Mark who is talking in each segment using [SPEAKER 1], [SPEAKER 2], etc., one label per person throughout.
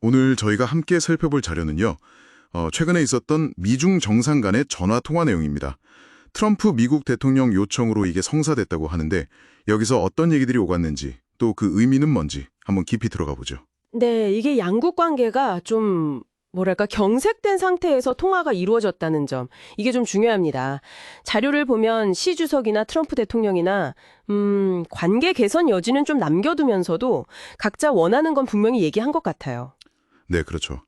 [SPEAKER 1] 오늘 저희가 함께 살펴볼 자료는요. 최근에 있었던 미중 정상 간의 전화 통화 내용입니다. 트럼프 미국 대통령 요청으로 이게 성사됐다고 하는데 여기서 어떤 얘기들이 오갔는지 또 그 의미는 뭔지 한번 깊이 들어가 보죠.
[SPEAKER 2] 네, 이게 양국 관계가 좀 뭐랄까 경색된 상태에서 통화가 이루어졌다는 점, 이게 좀 중요합니다. 자료를 보면 시 주석이나 트럼프 대통령이나 관계 개선 여지는 좀 남겨두면서도 각자 원하는 건 분명히 얘기한 것 같아요.
[SPEAKER 1] 네, 그렇죠.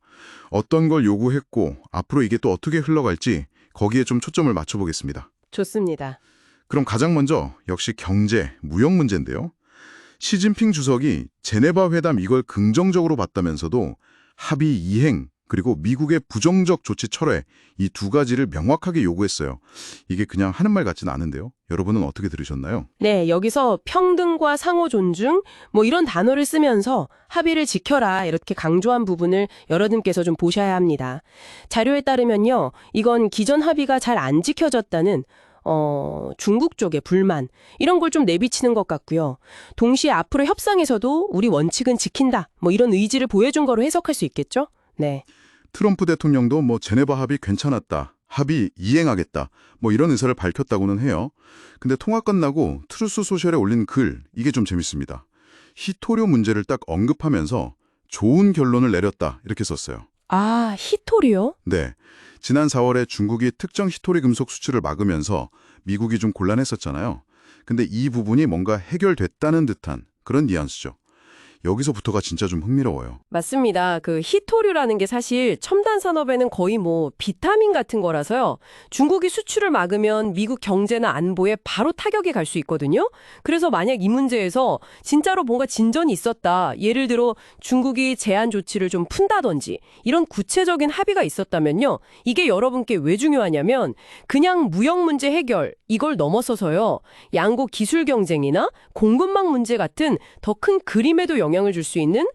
[SPEAKER 1] 어떤 걸 요구했고 앞으로 이게 또 어떻게 흘러갈지 거기에 좀 초점을 맞춰보겠습니다.
[SPEAKER 2] 좋습니다.
[SPEAKER 1] 그럼 가장 먼저 역시 경제, 무역 문제인데요. 시진핑 주석이 제네바 회담 이걸 긍정적으로 봤다면서도 합의 이행 그리고 미국의 부정적 조치 철회 이 두 가지를 명확하게 요구했어요. 이게 그냥 하는 말 같지는 않은데요. 여러분은 어떻게 들으셨나요?
[SPEAKER 2] 네, 여기서 평등과 상호 존중 뭐 이런 단어를 쓰면서 합의를 지켜라 이렇게 강조한 부분을 여러분께서 좀 보셔야 합니다. 자료에 따르면요. 이건 기존 합의가 잘 안 지켜졌다는 중국 쪽의 불만 이런 걸 좀 내비치는 것 같고요. 동시에 앞으로 협상에서도 우리 원칙은 지킨다. 뭐 이런 의지를 보여준 거로 해석할 수 있겠죠? 네.
[SPEAKER 1] 트럼프 대통령도 뭐 제네바 합의 괜찮았다. 합의 이행하겠다. 뭐 이런 의사를 밝혔다고는 해요. 근데 통화 끝나고 트루스 소셜에 올린 글, 이게 좀 재밌습니다. 히토류 문제를 딱 언급하면서 좋은 결론을 내렸다. 이렇게 썼어요.
[SPEAKER 2] 아, 히토리요?
[SPEAKER 1] 네. 지난 4월에 중국이 특정 히토리 금속 수출을 막으면서 미국이 좀 곤란했었잖아요. 근데 이 부분이 뭔가 해결됐다는 듯한 그런 뉘앙스죠. 여기서부터가 진짜 좀 흥미로워요.
[SPEAKER 2] 맞습니다. 그 히토류라는 게 사실 첨단 산업에는 거의 뭐 비타민 같은 거라서요. 중국이 수출을 막으면 미국 경제나 안보에 바로 타격이 갈 수 있거든요. 그래서 만약 이 문제에서 진짜로 뭔가 진전이 있었다. 예를 들어 중국이 제한 조치를 좀 푼다든지 이런 구체적인 합의가 있었다면요. 이게 여러분께 왜 중요하냐면 그냥 무역 문제 해결 이걸 넘어서서요. 양국 기술 경쟁이나 공급망 문제 같은 더 큰 그림에도 영향을 줄 수 있는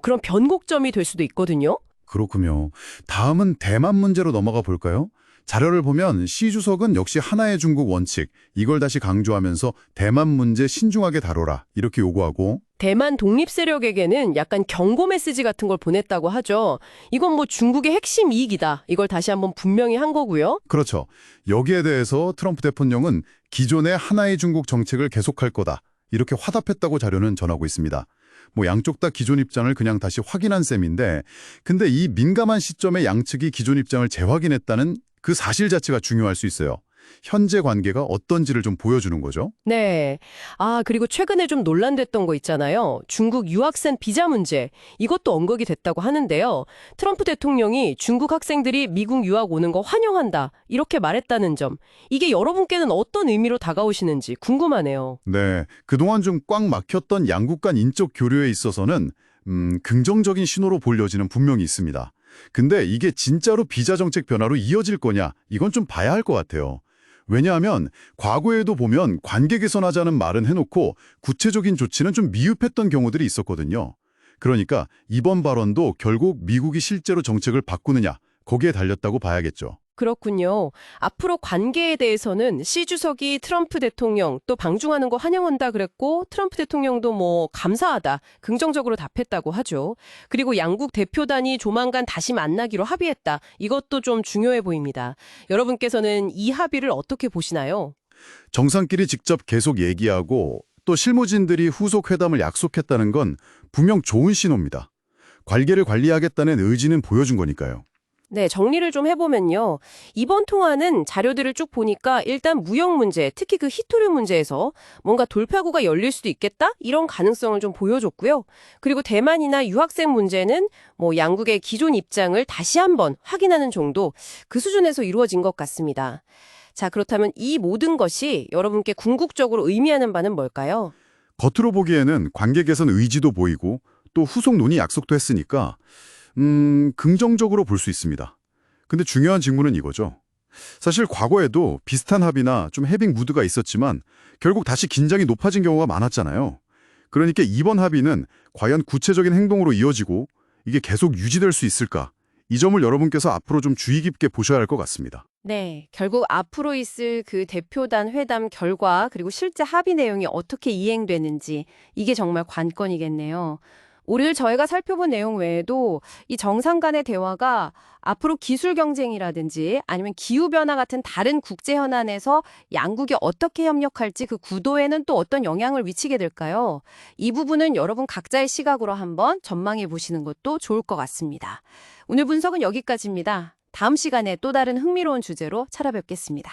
[SPEAKER 2] 그런 변곡점이 될 수도 있거든요.
[SPEAKER 3] 그렇군요. 다음은 대만 문제로 넘어가 볼까요? 자료를 보면 시 주석은 역시 하나의 중국 원칙, 이걸 다시 강조하면서 대만 문제 신중하게 다뤄라 이렇게 요구하고
[SPEAKER 2] 대만 독립 세력에게는 약간 경고 메시지 같은 걸 보냈다고 하죠. 이건 뭐 중국의 핵심 이익이다. 이걸 다시 한번 분명히 한 거고요.
[SPEAKER 3] 그렇죠. 여기에 대해서 트럼프 대통령은 기존의 하나의 중국 정책을 계속할 거다. 이렇게 화답했다고 자료는 전하고 있습니다. 뭐 양쪽 다 기존 입장을 그냥 다시 확인한 셈인데 근데 이 민감한 시점에 양측이 기존 입장을 재확인했다는 그 사실 자체가 중요할 수 있어요. 현재 관계가 어떤지를 좀 보여주는 거죠.
[SPEAKER 2] 네. 아, 그리고 최근에 좀 논란됐던 거 있잖아요. 중국 유학생 비자 문제. 이것도 언급이 됐다고 하는데요. 트럼프 대통령이 중국 학생들이 미국 유학 오는 거 환영한다. 이렇게 말했다는 점. 이게 여러분께는 어떤 의미로 다가오시는지 궁금하네요.
[SPEAKER 3] 네, 그동안 좀 꽉 막혔던 양국 간 인적 교류에 있어서는 긍정적인 신호로 볼 여지는 분명히 있습니다. 근데 이게 진짜로 비자 정책 변화로 이어질 거냐, 이건 좀 봐야 할 것 같아요. 왜냐하면 과거에도 보면 관계 개선하자는 말은 해놓고 구체적인 조치는 좀 미흡했던 경우들이 있었거든요. 그러니까 이번 발언도 결국 미국이 실제로 정책을 바꾸느냐, 거기에 달렸다고 봐야겠죠.
[SPEAKER 2] 그렇군요. 앞으로 관계에 대해서는 시 주석이 트럼프 대통령 또 방중하는 거 환영한다 그랬고 트럼프 대통령도 뭐 감사하다 긍정적으로 답했다고 하죠. 그리고 양국 대표단이 조만간 다시 만나기로 합의했다. 이것도 좀 중요해 보입니다. 여러분께서는 이 합의를 어떻게 보시나요?
[SPEAKER 3] 정상끼리 직접 계속 얘기하고 또 실무진들이 후속 회담을 약속했다는 건 분명 좋은 신호입니다. 관계를 관리하겠다는 의지는 보여준 거니까요.
[SPEAKER 2] 네, 정리를 좀 해보면요. 이번 통화는 자료들을 쭉 보니까 일단 무역 문제, 특히 그 히토류 문제에서 뭔가 돌파구가 열릴 수도 있겠다? 이런 가능성을 좀 보여줬고요. 그리고 대만이나 유학생 문제는 뭐 양국의 기존 입장을 다시 한번 확인하는 정도 그 수준에서 이루어진 것 같습니다. 자, 그렇다면 이 모든 것이 여러분께 궁극적으로 의미하는 바는 뭘까요?
[SPEAKER 3] 겉으로 보기에는 관계 개선 의지도 보이고 또 후속 논의 약속도 했으니까 긍정적으로 볼 수 있습니다. 근데 중요한 질문은 이거죠. 사실 과거에도 비슷한 합의나 좀 해빙 무드가 있었지만 결국 다시 긴장이 높아진 경우가 많았잖아요. 그러니까 이번 합의는 과연 구체적인 행동으로 이어지고 이게 계속 유지될 수 있을까? 이 점을 여러분께서 앞으로 좀 주의 깊게 보셔야 할 것 같습니다.
[SPEAKER 2] 네, 결국 앞으로 있을 그 대표단 회담 결과 그리고 실제 합의 내용이 어떻게 이행되는지 이게 정말 관건이겠네요.
[SPEAKER 4] 오늘 저희가 살펴본 내용 외에도 이 정상 간의 대화가 앞으로 기술 경쟁이라든지 아니면 기후변화 같은 다른 국제 현안에서 양국이 어떻게 협력할지 그 구도에는 또 어떤 영향을 미치게 될까요? 이 부분은 여러분 각자의 시각으로 한번 전망해 보시는 것도 좋을 것 같습니다. 오늘 분석은 여기까지입니다. 다음 시간에 또 다른 흥미로운 주제로 찾아뵙겠습니다.